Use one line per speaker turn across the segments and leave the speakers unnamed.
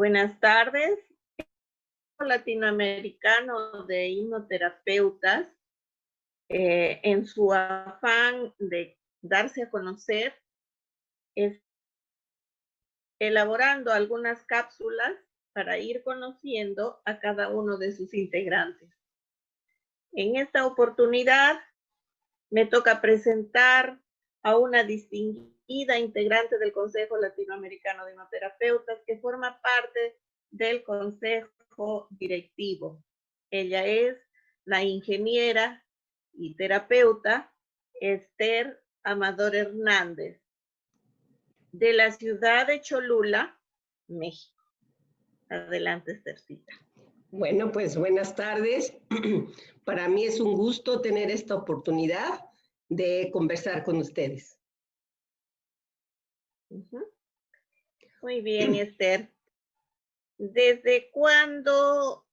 Buenas tardes. Latinoamericano de hipnoterapeutas, en su afán de darse a conocer, es elaborando algunas cápsulas para ir conociendo a cada uno de sus integrantes. En esta oportunidad me toca presentar a una distinguida integrante del Consejo Latinoamericano de Hipnoterapeutas que forma parte del Consejo Directivo. Ella es la ingeniera y terapeuta Esther Amador Hernández, de la ciudad de Cholula, México. Adelante, Esthercita.
Bueno, pues buenas tardes. Para mí es un gusto tener esta oportunidad de conversar con ustedes.
Muy bien, Esther. ¿Desde cuándo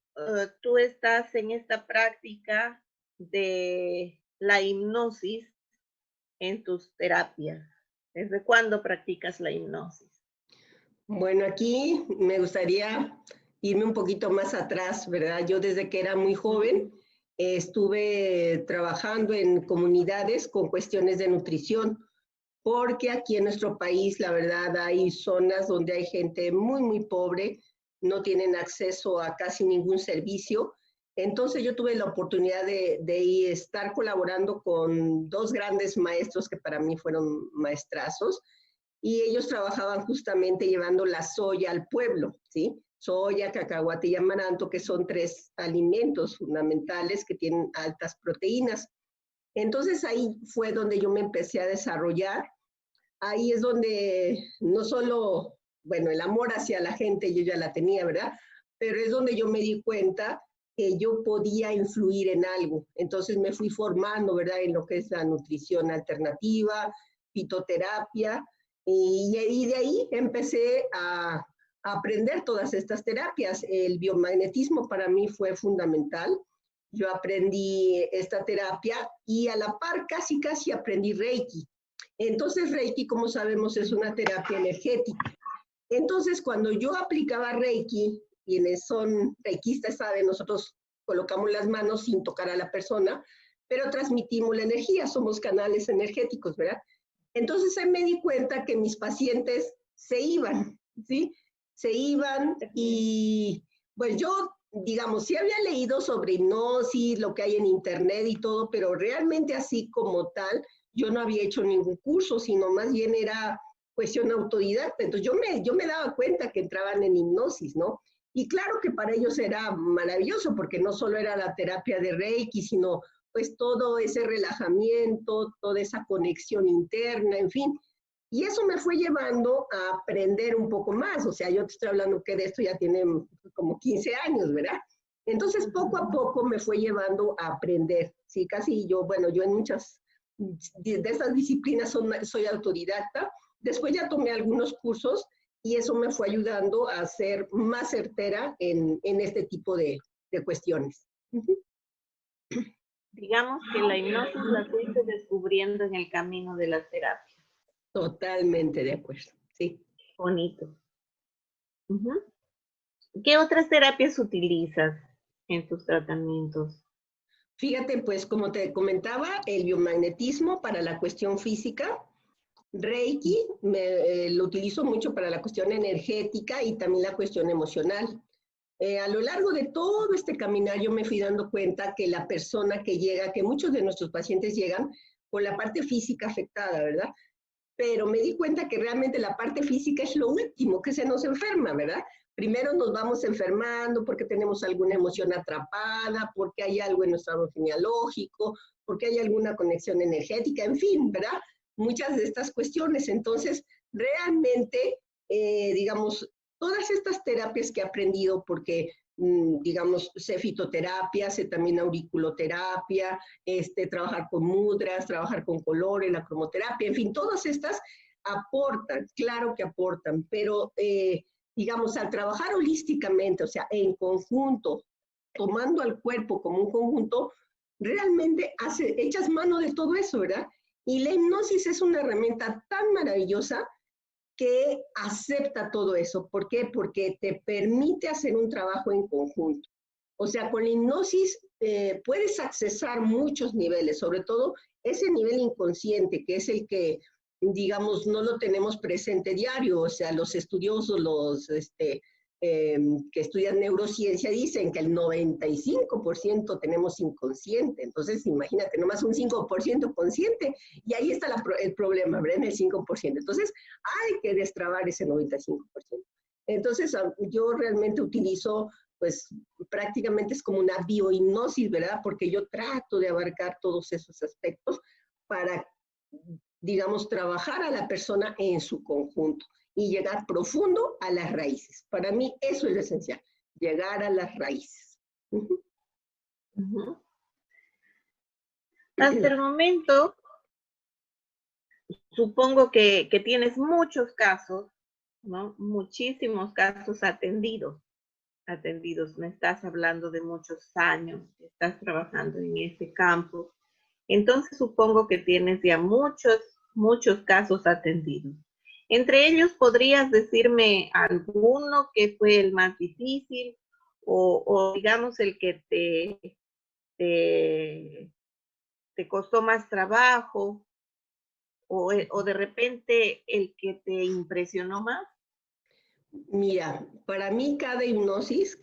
tú estás en esta práctica de la hipnosis en tus terapias? ¿Desde cuándo practicas la hipnosis?
Bueno, aquí me gustaría irme un poquito más atrás, ¿verdad? Yo desde que era muy joven estuve trabajando en comunidades con cuestiones de nutrición, porque aquí en nuestro país, la verdad, hay zonas donde hay gente muy, muy pobre, no tienen acceso a casi ningún servicio. Entonces yo tuve la oportunidad de estar colaborando con dos grandes maestros que para mí fueron maestrazos, y ellos trabajaban justamente llevando la soya al pueblo, ¿sí? Soya, cacahuate y amaranto, que son tres alimentos fundamentales que tienen altas proteínas. Entonces ahí fue donde yo me empecé a desarrollar. Ahí es donde no solo, bueno, el amor hacia la gente yo ya la tenía, ¿verdad? Pero es donde yo me di cuenta que yo podía influir en algo. Entonces me fui formando, ¿verdad? En lo que es la nutrición alternativa, fitoterapia, y de ahí empecé a aprender todas estas terapias. El biomagnetismo para mí fue fundamental. Yo aprendí esta terapia y a la par casi aprendí Reiki. Entonces Reiki, como sabemos, es una terapia energética. Entonces cuando yo aplicaba Reiki, quienes son reikistas saben, nosotros colocamos las manos sin tocar a la persona, pero transmitimos la energía, somos canales energéticos, ¿verdad? Entonces ahí me di cuenta que mis pacientes se iban, ¿sí? Se iban y pues yo, digamos, sí había leído sobre hipnosis, lo que hay en internet y todo, pero realmente así como tal, yo no había hecho ningún curso, sino más bien era cuestión autodidacta. Entonces yo me daba cuenta que entraban en hipnosis, ¿no? Y claro que para ellos era maravilloso, porque no solo era la terapia de Reiki, sino pues todo ese relajamiento, toda esa conexión interna, en fin. Y eso me fue llevando a aprender un poco más. O sea, yo te estoy hablando que de esto ya tiene como 15 años, ¿verdad? Entonces, poco a poco me fue llevando a aprender. Sí, casi yo, bueno, yo en muchas de esas disciplinas soy autodidacta. Después ya tomé algunos cursos y eso me fue ayudando a ser más certera en este tipo de cuestiones.
Digamos que la hipnosis la fuiste descubriendo en el camino de la terapia.
Totalmente de acuerdo, sí.
Bonito. ¿Qué otras terapias utilizas en tus tratamientos?
Fíjate, pues como te comentaba, el biomagnetismo para la cuestión física, Reiki lo utilizo mucho para la cuestión energética y también la cuestión emocional. A lo largo de todo este caminar yo me fui dando cuenta que la persona que llega, que muchos de nuestros pacientes llegan con la parte física afectada, ¿verdad? Pero me di cuenta que realmente la parte física es lo último que se nos enferma, ¿verdad? Primero nos vamos enfermando porque tenemos alguna emoción atrapada, porque hay algo en nuestro árbol genealógico, porque hay alguna conexión energética, en fin, ¿verdad? Muchas de estas cuestiones. Entonces, realmente, digamos, todas estas terapias que he aprendido, porque, digamos, sé fitoterapia, sé también auriculoterapia, trabajar con mudras, trabajar con colores, la cromoterapia, en fin, todas estas aportan, claro que aportan, pero digamos, al trabajar holísticamente, o sea, en conjunto, tomando al cuerpo como un conjunto, realmente echas mano de todo eso, ¿verdad? Y la hipnosis es una herramienta tan maravillosa que acepta todo eso. ¿Por qué? Porque te permite hacer un trabajo en conjunto. O sea, con la hipnosis puedes accesar muchos niveles, sobre todo ese nivel inconsciente, que es el que, digamos, no lo tenemos presente diario. O sea, los estudiosos, que estudian neurociencia dicen que el 95% tenemos inconsciente. Entonces, imagínate, nomás un 5% consciente, y ahí está el problema, ¿verdad? En el 5%. Entonces, hay que destrabar ese 95%. Entonces, yo realmente utilizo, pues, prácticamente es como una biohipnosis, ¿verdad? Porque yo trato de abarcar todos esos aspectos para, digamos, trabajar a la persona en su conjunto y llegar profundo a las raíces. Para mí eso es lo esencial, llegar a las raíces.
Hasta el momento, supongo que tienes muchos casos, ¿no? Muchísimos casos atendidos. Me estás hablando de muchos años, estás trabajando en ese campo. Entonces supongo que tienes ya muchos casos atendidos. Entre ellos, ¿podrías decirme alguno que fue el más difícil o digamos el que te costó más trabajo o de repente el que te impresionó más?
Mira, para mí cada hipnosis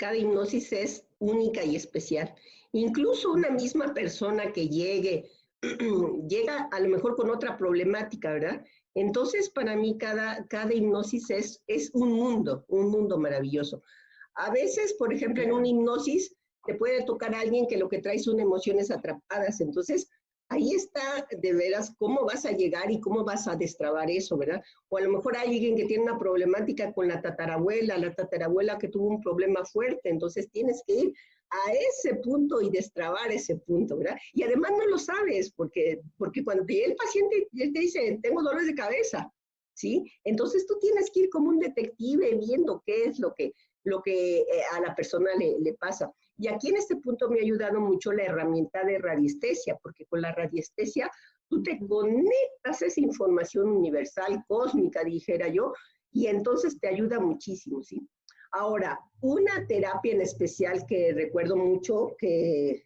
es única y especial. Incluso una misma persona que llega a lo mejor con otra problemática, ¿verdad? Entonces, para mí cada hipnosis es un mundo maravilloso. A veces, por ejemplo, en una hipnosis te puede tocar a alguien que lo que trae son emociones atrapadas. Entonces, ahí está de veras cómo vas a llegar y cómo vas a destrabar eso, ¿verdad? O a lo mejor hay alguien que tiene una problemática con la tatarabuela que tuvo un problema fuerte, entonces tienes que ir a ese punto y destrabar ese punto, ¿verdad? Y además no lo sabes, porque cuando te llega el paciente, él te dice, tengo dolores de cabeza, ¿sí? Entonces tú tienes que ir como un detective viendo qué es lo que a la persona le pasa. Y aquí en este punto me ha ayudado mucho la herramienta de radiestesia, porque con la radiestesia tú te conectas a esa información universal, cósmica, dijera yo, y entonces te ayuda muchísimo, ¿sí? Ahora, una terapia en especial que recuerdo mucho, y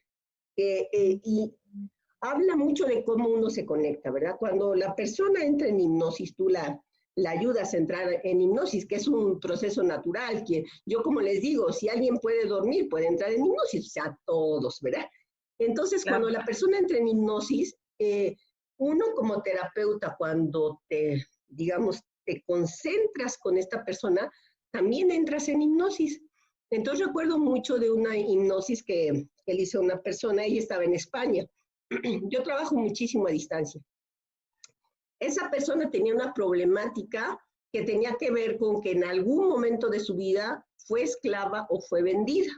habla mucho de cómo uno se conecta, ¿verdad? Cuando la persona entra en hipnosis, tú la ayudas a entrar en hipnosis, que es un proceso natural, que yo como les digo, si alguien puede dormir, puede entrar en hipnosis, o sea, todos, ¿verdad? Entonces, claro, cuando la persona entra en hipnosis, uno como terapeuta, cuando digamos, te concentras con esta persona, también entras en hipnosis. Entonces recuerdo mucho de una hipnosis que le hizo una persona, ella estaba en España. Yo trabajo muchísimo a distancia. Esa persona tenía una problemática que tenía que ver con que en algún momento de su vida fue esclava o fue vendida,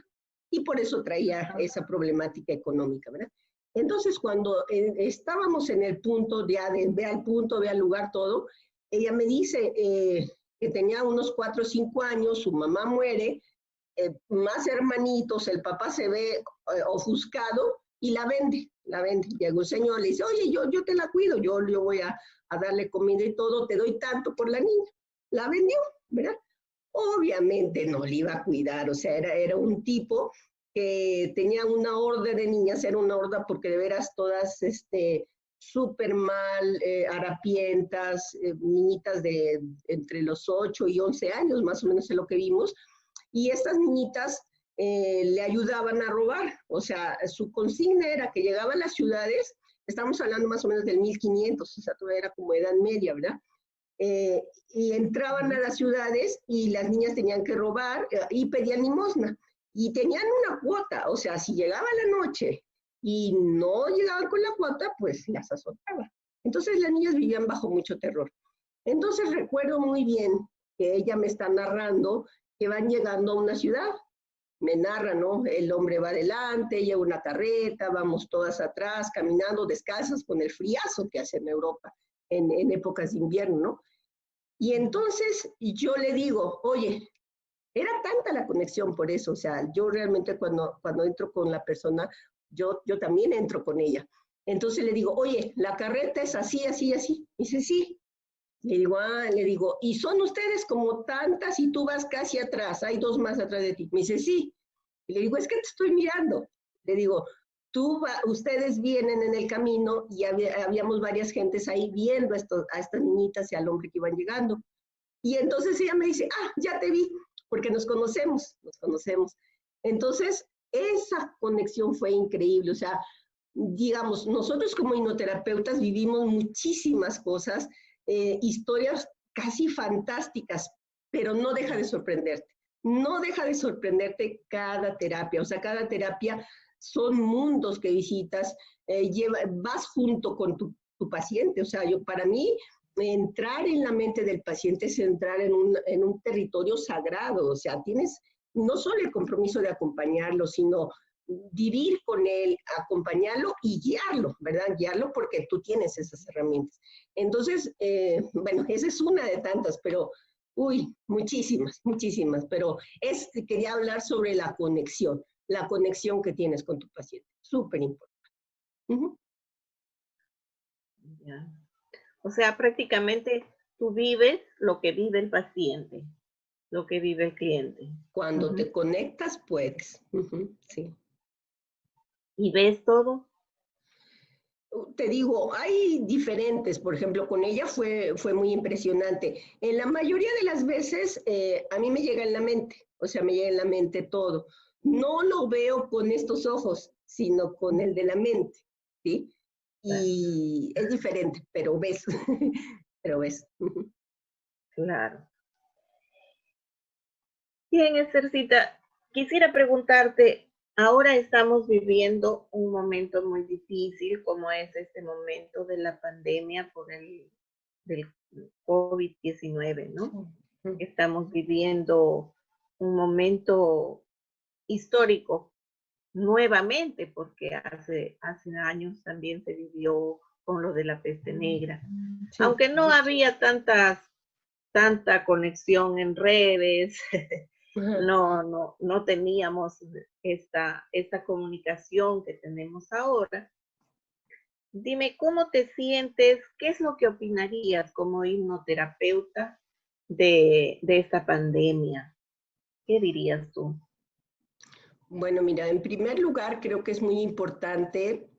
y por eso traía esa problemática económica, ¿verdad? Entonces, cuando estábamos en el punto de ve al punto, ve al lugar, todo, ella me dice que tenía unos 4 o 5 años, su mamá muere, más hermanitos, el papá se ve ofuscado y la vende. Llega un señor, le dice, oye, yo te la cuido, yo voy a darle comida y todo, te doy tanto por la niña. La vendió, ¿verdad? Obviamente no le iba a cuidar, o sea, era un tipo que tenía una horda de niñas, era una horda porque de veras todas súper mal, harapientas, niñitas de entre los 8 y 11 años, más o menos es lo que vimos, y estas niñitas le ayudaban a robar, o sea, su consigna era que llegaban a las ciudades, estamos hablando más o menos del 1500, o sea, todavía era como edad media, ¿verdad? Y entraban a las ciudades y las niñas tenían que robar y pedían limosna. Y tenían una cuota, o sea, si llegaba la noche y no llegaban con la cuota, pues las azotaban. Entonces las niñas vivían bajo mucho terror. Entonces recuerdo muy bien que ella me está narrando que van llegando a una ciudad. Me narra, ¿no? El hombre va adelante, lleva una carreta, vamos todas atrás, caminando descalzas con el friazo que hace en Europa en épocas de invierno, ¿no? Y entonces yo le digo, oye, era tanta la conexión por eso, o sea, yo realmente cuando entro con la persona, yo también entro con ella. Entonces le digo, oye, la carreta es así, así, así. Y dice, sí. Le digo, y son ustedes como tantas y tú vas casi atrás, hay dos más atrás de ti. Me dice, sí. Y le digo, es que te estoy mirando. Le digo, ustedes vienen en el camino y habíamos varias gentes ahí viendo a estas niñitas y al hombre que iban llegando. Y entonces ella me dice, ya te vi, porque nos conocemos. Entonces, esa conexión fue increíble. O sea, digamos, nosotros como hipnoterapeutas vivimos muchísimas cosas, historias casi fantásticas, pero no deja de sorprenderte. No deja de sorprenderte cada terapia. O sea, cada terapia son mundos que visitas, vas junto con tu paciente. O sea, para mí, entrar en la mente del paciente es entrar en un territorio sagrado. O sea, tienes no solo el compromiso de acompañarlo, sino vivir con él, acompañarlo y guiarlo, ¿verdad? Guiarlo porque tú tienes esas herramientas. Entonces, bueno, esa es una de tantas, pero, muchísimas, pero quería hablar sobre la conexión que tienes con tu paciente, súper importante.
Ya. O sea, prácticamente tú vives lo que vive el paciente, lo que vive el cliente.
Cuando te conectas, puedes. Sí.
¿Y ves todo?
Te digo, hay diferentes, por ejemplo, con ella fue muy impresionante. En la mayoría de las veces a mí me llega en la mente, o sea, me llega en la mente todo. No lo veo con estos ojos, sino con el de la mente, ¿sí? Y es diferente, pero ves, pero ves.
Claro. Bien, Esthercita, quisiera preguntarte, ahora estamos viviendo un momento muy difícil, como es este momento de la pandemia por del COVID-19, ¿no? Estamos viviendo un momento histórico nuevamente, porque hace años también se vivió con lo de la peste negra. Sí. Aunque no había tanta conexión en redes, no teníamos esta comunicación que tenemos ahora. Dime, ¿cómo te sientes? ¿Qué es lo que opinarías como hipnoterapeuta de esta pandemia? ¿Qué dirías tú?
Bueno, mira, en primer lugar, creo que es muy importante,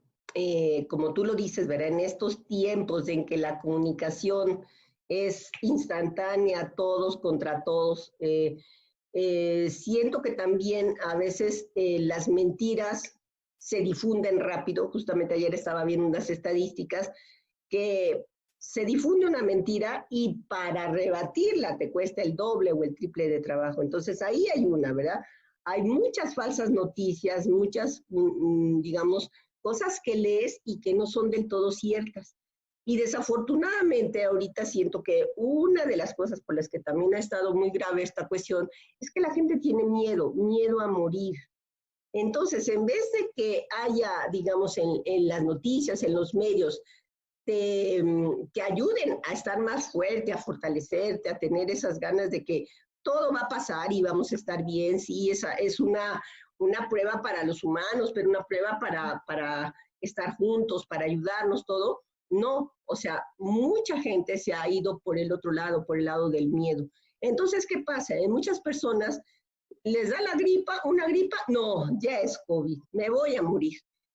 como tú lo dices, ¿verdad? En estos tiempos en que la comunicación es instantánea, todos contra todos, siento que también a veces las mentiras se difunden rápido. Justamente ayer estaba viendo unas estadísticas que se difunde una mentira y para rebatirla te cuesta el doble o el triple de trabajo. Entonces ahí hay una, ¿verdad? Hay muchas falsas noticias, muchas, digamos, cosas que lees y que no son del todo ciertas. Y desafortunadamente ahorita siento que una de las cosas por las que también ha estado muy grave esta cuestión es que la gente tiene miedo a morir. Entonces, en vez de que haya, digamos, en las noticias, en los medios, que ayuden a estar más fuerte, a fortalecerte, a tener esas ganas de que todo va a pasar y vamos a estar bien. Sí, esa es una prueba para los humanos, pero una prueba para estar juntos, para ayudarnos, todo. No, o sea, mucha gente se ha ido por el otro lado, por el lado del miedo. Entonces, ¿qué pasa? En muchas personas les da la gripa, una gripa, no, ya es COVID, me voy a morir.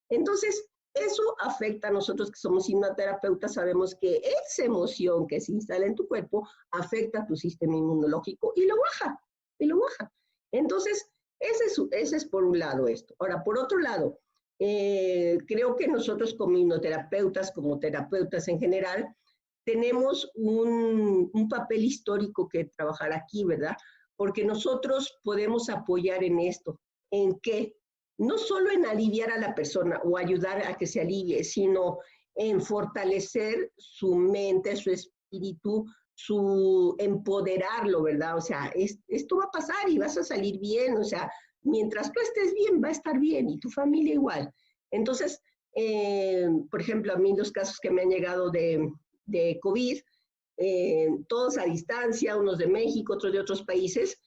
Entonces, eso afecta a nosotros que somos hipnoterapeutas, sabemos que esa emoción que se instala en tu cuerpo afecta a tu sistema inmunológico y lo baja. Entonces, ese es por un lado esto. Ahora, por otro lado, creo que nosotros como hipnoterapeutas, como terapeutas en general, tenemos un papel histórico que trabajar aquí, ¿verdad? Porque nosotros podemos apoyar en esto. ¿En qué? No solo en aliviar a la persona o ayudar a que se alivie, sino en fortalecer su mente, su espíritu, su empoderarlo, ¿verdad? O sea, esto va a pasar y vas a salir bien, o sea, mientras tú estés bien, va a estar bien y tu familia igual. Entonces, por ejemplo, a mí los casos que me han llegado de COVID, todos a distancia, unos de México, otros de otros países,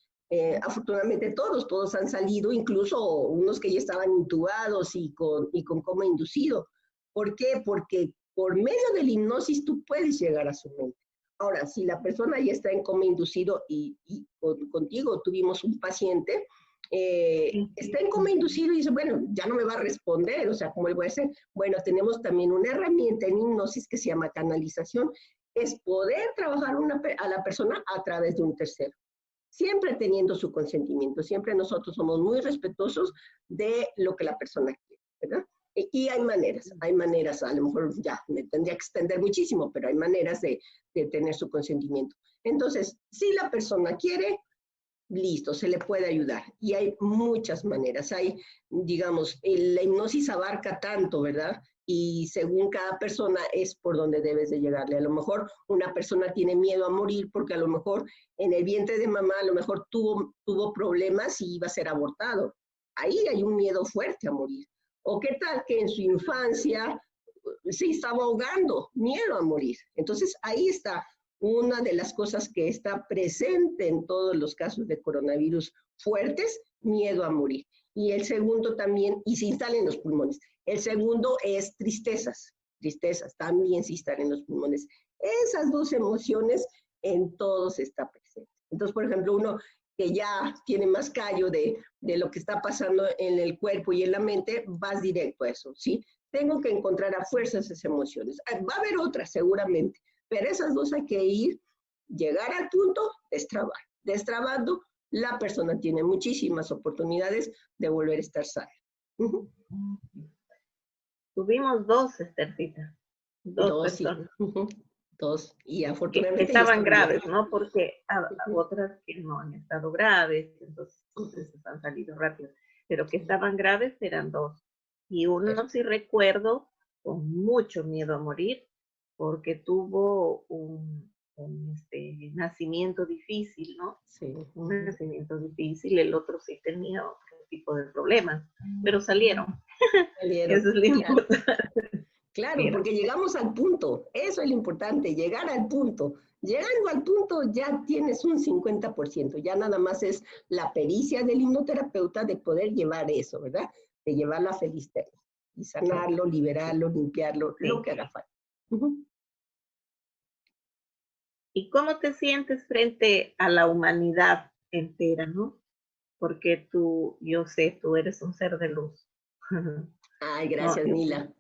afortunadamente todos han salido, incluso unos que ya estaban intubados y con coma inducido. ¿Por qué? Porque por medio de la hipnosis tú puedes llegar a su mente. Ahora, si la persona ya está en coma inducido y contigo tuvimos un paciente, está en coma inducido y dice, bueno, ya no me va a responder, o sea, ¿cómo le voy a hacer? Bueno, tenemos también una herramienta en hipnosis que se llama canalización, es poder trabajar a la persona a través de un tercero, siempre teniendo su consentimiento, siempre nosotros somos muy respetuosos de lo que la persona quiere, ¿verdad? Y hay maneras, a lo mejor ya me tendría que extender muchísimo, pero hay maneras de tener su consentimiento. Entonces, si la persona quiere, listo, se le puede ayudar. Y hay muchas maneras. Hay, digamos, la hipnosis abarca tanto, ¿verdad? Y según cada persona es por donde debes de llegarle. A lo mejor una persona tiene miedo a morir porque a lo mejor en el vientre de mamá a lo mejor tuvo problemas y iba a ser abortado. Ahí hay un miedo fuerte a morir. ¿O qué tal que en su infancia se estaba ahogando? Miedo a morir. Entonces ahí está una de las cosas que está presente en todos los casos de coronavirus fuertes, miedo a morir. Y el segundo también, y se instala en los pulmones. El segundo es tristezas también se instalan en los pulmones. Esas dos emociones en todos está presente. Entonces, por ejemplo, uno que ya tiene más callo de lo que está pasando en el cuerpo y en la mente, vas directo a eso, ¿sí? Tengo que encontrar a fuerzas esas emociones. Va a haber otras seguramente, pero esas dos hay que llegar al punto, destrabar. Destrabando, la persona tiene muchísimas oportunidades de volver a estar sana.
Tuvimos dos, Esthercita. Dos personas.
Sí. Dos. Y afortunadamente
que estaban graves, ¿no? Porque otras que no han estado graves, entonces han salido rápido. Pero que estaban graves eran dos. Y uno sí recuerdo con mucho miedo a morir, porque tuvo un nacimiento difícil, ¿no?
Sí.
Un nacimiento difícil, el otro sí tenía otro tipo de problemas, pero salieron. Eso es lo importante.
Claro, porque llegamos al punto, eso es lo importante, llegar al punto. Llegando al punto ya tienes un 50%, ya nada más es la pericia del hipnoterapeuta de poder llevar eso, ¿verdad? De llevarlo a feliz término y sanarlo, liberarlo, limpiarlo, lo que haga falta.
¿Y cómo te sientes frente a la humanidad entera, no? Porque yo sé, tú eres un ser de luz.
Ay, gracias, no, Mila.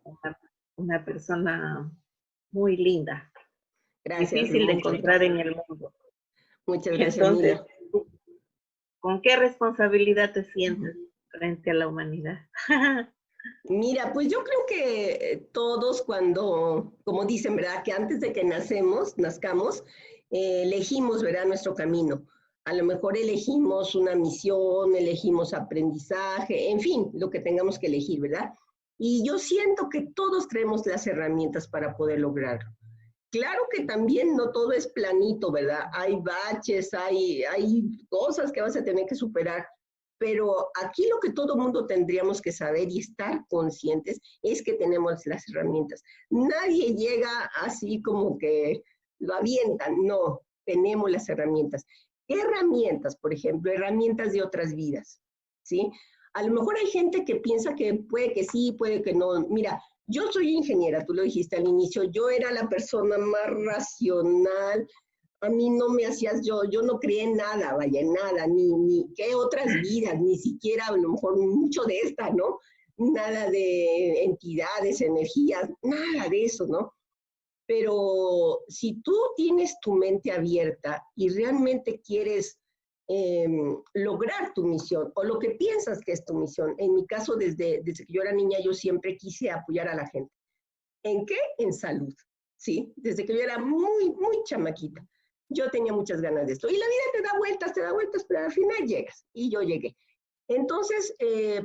Una persona muy linda.
Gracias.
Difícil de encontrar en el mundo.
Muchas gracias,
entonces,
Mila.
¿Con qué responsabilidad te sientes frente a la humanidad?
Mira, pues yo creo que todos cuando, como dicen, ¿verdad? Que antes de que nazcamos, elegimos, ¿verdad? Nuestro camino. A lo mejor elegimos una misión, elegimos aprendizaje, en fin, lo que tengamos que elegir, ¿verdad? Y yo siento que todos creemos las herramientas para poder lograrlo. Claro que también no todo es planito, ¿verdad? Hay baches, hay cosas que vas a tener que superar, pero aquí lo que todo mundo tendríamos que saber y estar conscientes es que tenemos las herramientas. Nadie llega así como que lo avientan, no, tenemos las herramientas. ¿Qué herramientas? Por ejemplo, herramientas de otras vidas, ¿sí? A lo mejor hay gente que piensa que puede que sí, puede que no. Mira, yo soy ingeniera, tú lo dijiste al inicio, yo era la persona más racional, a mí no me hacías yo no creía en nada, vaya, en nada, ni qué otras vidas, ni siquiera a lo mejor mucho de esta, ¿no? Nada de entidades, energías, nada de eso, ¿no? Pero si tú tienes tu mente abierta y realmente quieres lograr tu misión o lo que piensas que es tu misión, en mi caso desde que yo era niña yo siempre quise apoyar a la gente. ¿En qué? En salud, ¿sí? Desde que yo era muy chamaquita. Yo tenía muchas ganas de esto. Y la vida te da vueltas, pero al final llegas. Y yo llegué. Entonces,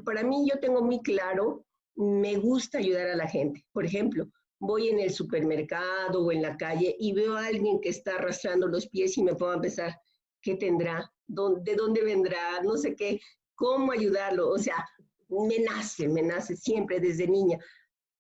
para mí yo tengo muy claro, me gusta ayudar a la gente. Por ejemplo, voy en el supermercado o en la calle y veo a alguien que está arrastrando los pies y me pongo a pensar, ¿qué tendrá? ¿De dónde vendrá? No sé qué, ¿cómo ayudarlo? O sea, me nace siempre desde niña.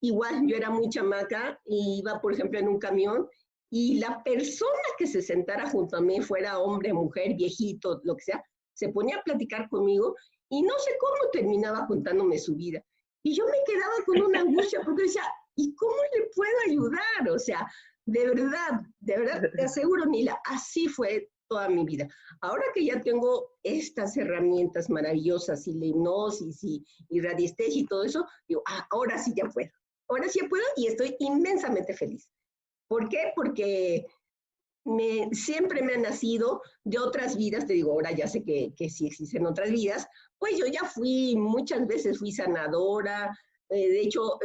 Igual, yo era muy chamaca y iba, por ejemplo, en un camión y la persona que se sentara junto a mí, fuera hombre, mujer, viejito, lo que sea, se ponía a platicar conmigo y no sé cómo terminaba contándome su vida. Y yo me quedaba con una angustia porque decía, ¿y cómo le puedo ayudar? O sea, de verdad, te aseguro, Nila, así fue toda mi vida. Ahora que ya tengo estas herramientas maravillosas y la hipnosis y radiestesia y todo eso, digo, ahora sí ya puedo. Ahora sí ya puedo y estoy inmensamente feliz. ¿Por qué? Porque siempre me han nacido de otras vidas, te digo, ahora ya sé que sí existen otras vidas, pues yo ya muchas veces fui sanadora, de hecho,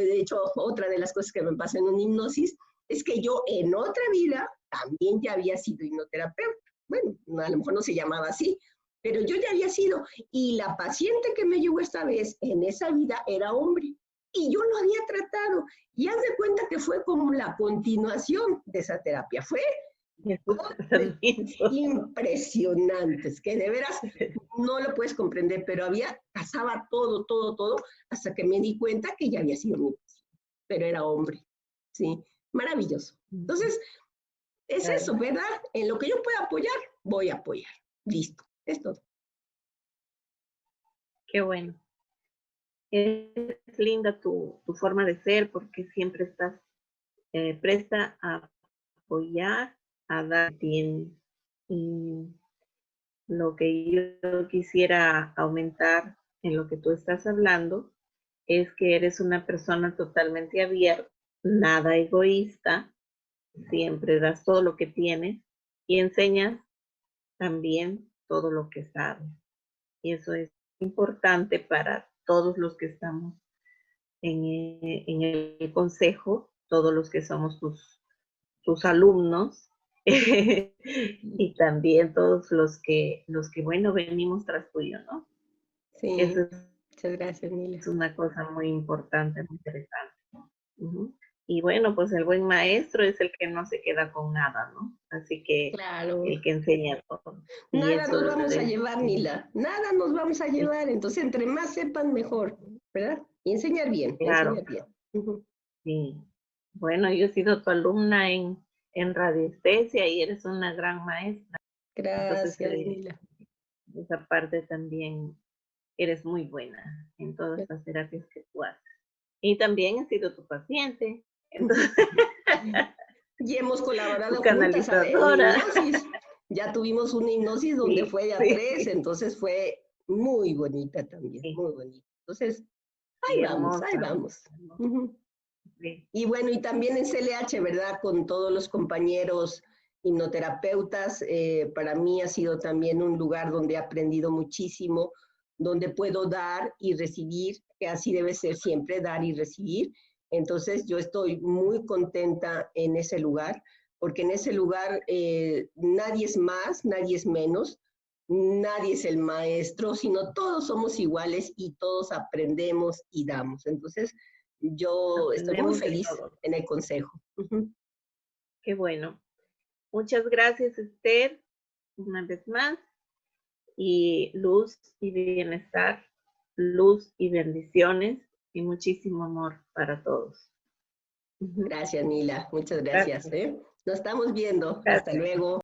otra de las cosas que me pasa en una hipnosis es que yo en otra vida también ya había sido hipnoterapeuta. Bueno, a lo mejor no se llamaba así, pero yo ya había sido. Y la paciente que me llegó esta vez en esa vida era hombre. Y yo lo había tratado. Y haz de cuenta que fue como la continuación de esa terapia. Fue impresionantes, que de veras no lo puedes comprender, pero pasaba todo, hasta que me di cuenta que ya había sido mi paciente, pero era hombre, ¿sí? Maravilloso. Entonces, es eso, ¿verdad? En lo que yo pueda apoyar, voy a apoyar. Listo, es todo.
Qué bueno. Es linda tu forma de ser porque siempre estás presta a apoyar, a dar bien. Y lo que yo quisiera aumentar en lo que tú estás hablando es que eres una persona totalmente abierta, nada egoísta, siempre das todo lo que tienes y enseñas también todo lo que sabes. Y eso es importante para todos los que estamos en el consejo, todos los que somos tus alumnos y también todos los que, bueno, venimos tras tuyo, ¿no?
Sí,
Eso
muchas gracias, Mila.
es una cosa muy importante, muy interesante. Y bueno, pues el buen maestro es el que no se queda con nada, ¿no? Así que
claro.
el que enseña todo.
Nada nos vamos a llevar, Nila. Nada nos vamos a llevar. Entonces, entre más sepan, mejor, ¿verdad? Y enseñar bien,
claro.
enseñar bien.
Sí. Bueno, yo he sido tu alumna en radiestesia y eres una gran maestra.
Gracias,
Entonces,
Mila.
Esa parte también eres muy buena en todas las terapias que tú haces. Y también he sido tu paciente. Entonces,
y hemos colaborado
tu
juntas en hipnosis. Ya tuvimos una hipnosis donde fue de a 3, entonces fue muy bonita también, muy bonita. Entonces, ahí vamos, ahí vamos. Y bueno, y también en CLH, ¿verdad? Con todos los compañeros hipnoterapeutas, para mí ha sido también un lugar donde he aprendido muchísimo, donde puedo dar y recibir, que así debe ser siempre, dar y recibir. Entonces yo estoy muy contenta en ese lugar, porque en ese lugar nadie es más, nadie es menos, nadie es el maestro, sino todos somos iguales y todos aprendemos y damos. Entonces, yo estoy muy feliz en el consejo.
Qué bueno. Muchas gracias, Esther, una vez más. Y luz y bienestar, luz y bendiciones y muchísimo amor para todos.
Gracias, Nila. Muchas gracias. Nos estamos viendo. Hasta luego.